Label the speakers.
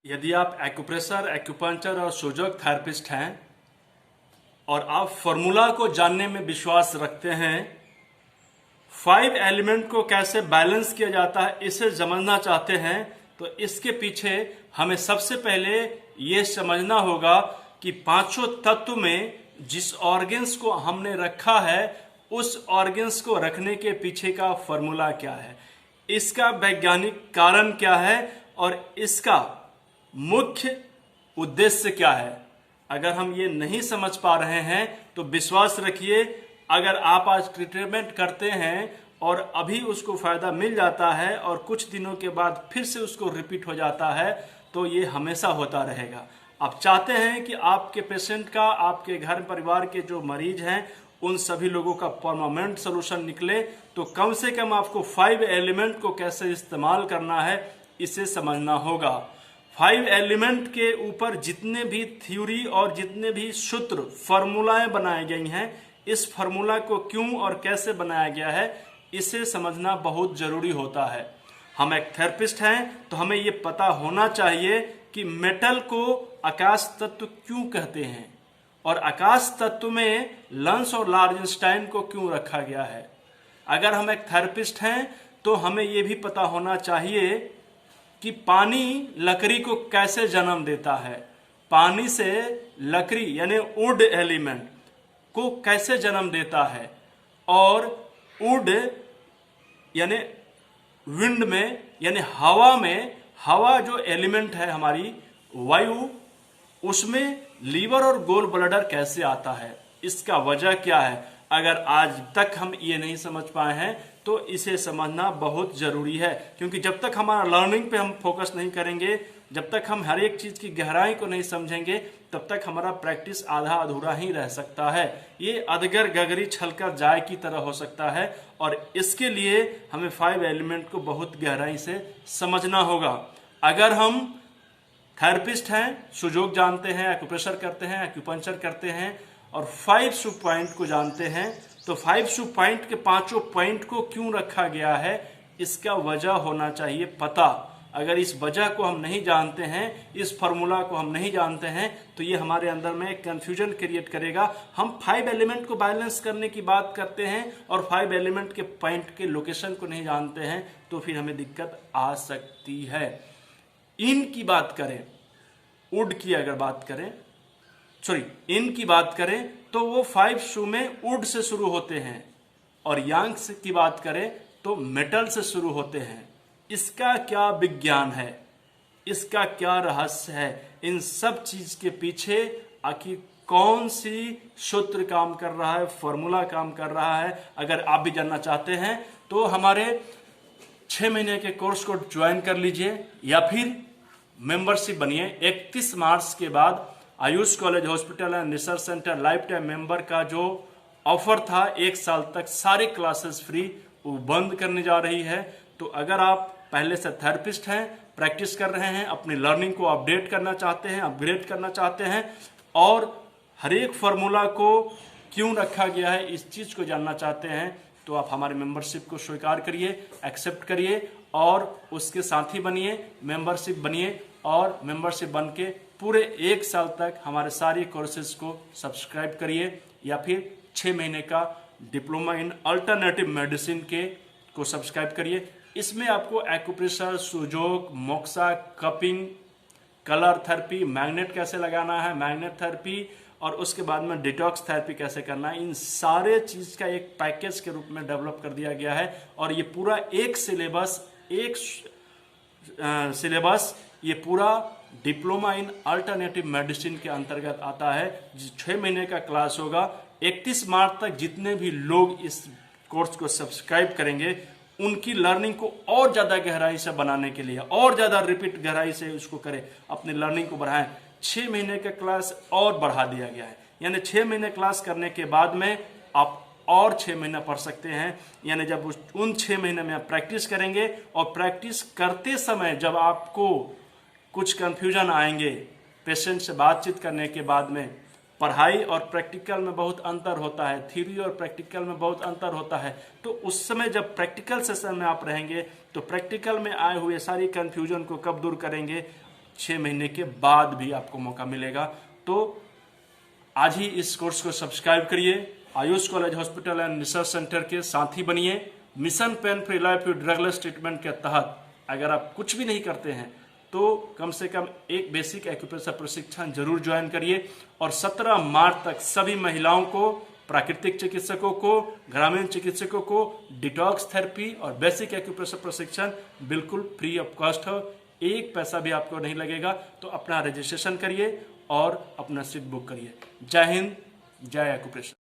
Speaker 1: यदि आप acupressure, acupuncture और सुजोग थेरेपिस्ट हैं और आप फॉर्मूला को जानने में विश्वास रखते हैं, 5 एलिमेंट को कैसे बैलेंस किया जाता है इसे समझना चाहते हैं, तो इसके पीछे हमें सबसे पहले ये समझना होगा कि पांचों तत्व में जिस ऑर्गन्स को हमने रखा है उस ऑर्गन्स को रखने के पीछे का फॉर्मूला क्या है, इसका वैज्ञानिक कारण क्या है और इसका मुख्य उद्देश्य क्या है। अगर हम ये नहीं समझ पा रहे हैं तो विश्वास रखिए, अगर आप आज ट्रीटमेंट करते हैं और अभी उसको फायदा मिल जाता है और कुछ दिनों के बाद फिर से उसको रिपीट हो जाता है तो ये हमेशा होता रहेगा। आप चाहते हैं कि आपके पेशेंट का, आपके घर परिवार के जो मरीज हैं उन सभी लोगों का परमानेंट सोल्यूशन निकले, तो कम से कम आपको 5 एलिमेंट को कैसे इस्तेमाल करना है इसे समझना होगा। 5 एलिमेंट के ऊपर जितने भी थ्योरी और जितने भी सूत्र फॉर्मूलाएं बनाई गई हैं, इस फॉर्मूला को क्यों और कैसे बनाया गया है इसे समझना बहुत जरूरी होता है। हम एक थेरेपिस्ट हैं तो हमें ये पता होना चाहिए कि मेटल को आकाश तत्व क्यों कहते हैं और आकाश तत्व में लंस और लार्जेनस्टाइन को क्यों रखा गया है। अगर हम एक थेरेपिस्ट हैं तो हमें ये भी पता होना चाहिए कि पानी लकड़ी को कैसे जन्म देता है, पानी से लकड़ी यानी वुड एलिमेंट को कैसे जन्म देता है, और वुड यानी विंड में यानी हवा में, हवा जो एलिमेंट है हमारी वायु, उसमें लीवर और गोल ब्लैडर कैसे आता है, इसका वजह क्या है। अगर आज तक हम ये नहीं समझ पाए हैं तो इसे समझना बहुत जरूरी है, क्योंकि जब तक हमारा लर्निंग पे हम फोकस नहीं करेंगे, जब तक हम हर एक चीज की गहराई को नहीं समझेंगे, तब तक हमारा प्रैक्टिस आधा अधूरा ही रह सकता है। ये अधगर गगरी छलकर जाए की तरह हो सकता है और इसके लिए हमें 5 एलिमेंट को बहुत गहराई से समझना होगा। अगर हम थेरेपिस्ट हैं, सुजोग जानते हैं, एक्यूप्रेशर करते हैं, एक्यूपंक्चर करते हैं और 5 सब पॉइंट को जानते हैं, तो 5 सब पॉइंट के पांचों पॉइंट को क्यों रखा गया है इसका वजह होना चाहिए पता। अगर इस वजह को हम नहीं जानते हैं, इस फॉर्मूला को हम नहीं जानते हैं, तो ये हमारे अंदर में एक कंफ्यूजन क्रिएट करेगा। हम 5 एलिमेंट को बैलेंस करने की बात करते हैं और 5 एलिमेंट के पॉइंट के लोकेशन को नहीं जानते हैं, तो फिर हमें दिक्कत आ सकती है। इन की बात करें, वुड की अगर बात करें, इन की बात करें तो वो 5 शू में वुड से शुरू होते हैं और यांग्स की बात करें तो मेटल से शुरू होते हैं। इसका क्या विज्ञान है, इसका क्या रहस्य है, इन सब चीज के पीछे आखिर कौन सी सूत्र काम कर रहा है, फॉर्मूला काम कर रहा है, अगर आप भी जानना चाहते हैं तो हमारे 6 महीने के कोर्स को ज्वाइन कर लीजिए या फिर मेंबरशिप बनिए। 31 मार्च के बाद Ayush college hospital and research centre life time member का जो ऑफर था 1 साल तक सारे क्लासेस फ्री, वो बंद करने जा रही है। तो अगर आप पहले से थेरेपिस्ट हैं, प्रैक्टिस कर रहे हैं, अपनी लर्निंग को अपडेट करना चाहते हैं, अपग्रेड करना चाहते हैं और हर एक फॉर्मूला को क्यों रखा गया है इस चीज को जानना चाहते हैं, तो आप हमारे मेंबरशिप को स्वीकार करिए, एक्सेप्ट करिए और उसके साथी बनिए, मेंबरशिप बनिए और मेंबरशिप बन के पूरे 1 साल तक हमारे सारे कोर्सेज को सब्सक्राइब करिए या फिर 6 महीने का डिप्लोमा इन अल्टरनेटिव मेडिसिन के को सब्सक्राइब करिए। इसमें आपको acupressure, Sujok, moxa, cupping, colour therapy, magnet कैसे लगाना है, मैग्नेट थेरेपी और उसके बाद में डिटॉक्स थेरेपी कैसे करना है, इन सारे चीज का एक पैकेज के रूप में डेवलप कर दिया गया है। और ये पूरा एक सिलेबस ये पूरा डिप्लोमा इन अल्टरनेटिव मेडिसिन के अंतर्गत आता है। 6 महीने का क्लास होगा। 31 मार्च तक जितने भी लोग इस कोर्स को सब्सक्राइब करेंगे उनकी लर्निंग को और ज्यादा गहराई से बनाने के लिए, और ज्यादा रिपीट गहराई से उसको करें, अपनी लर्निंग को बढ़ाएं। 6 महीने का क्लास और बढ़ा दिया गया है, यानी 6 महीने क्लास करने के बाद में आप और 6 महीना पढ़ सकते हैं। यानी जब उन 6 महीने में आप प्रैक्टिस करेंगे और प्रैक्टिस करते समय जब आपको कुछ कंफ्यूजन आएंगे, पेशेंट से बातचीत करने के बाद में, पढ़ाई और प्रैक्टिकल में बहुत अंतर होता है, थ्योरी और प्रैक्टिकल में बहुत अंतर होता है, तो उस समय जब प्रैक्टिकल सेशन में आप रहेंगे तो प्रैक्टिकल में आए हुए सारी कंफ्यूजन को कब दूर करेंगे, 6 महीने के बाद भी आपको मौका मिलेगा। तो आज ही इस कोर्स को सब्सक्राइब करिए। Ayush college hospital and research centre के साथी बनिए। Mission pain free life with drugless treatment के तहत अगर आप कुछ भी नहीं करते हैं तो कम से कम एक बेसिक एक्यूप्रेशर प्रशिक्षण जरूर ज्वाइन करिए। और 17 मार्च तक सभी महिलाओं को, प्राकृतिक चिकित्सकों को, ग्रामीण चिकित्सकों को डिटॉक्स थेरेपी और बेसिक एक्यूप्रेशर प्रशिक्षण बिल्कुल फ्री ऑफ कॉस्ट हो, एक पैसा भी आपको नहीं लगेगा। तो अपना रजिस्ट्रेशन करिए और अपना सीट बुक करिए। जय हिंद, जय एक्यूप्रेशर।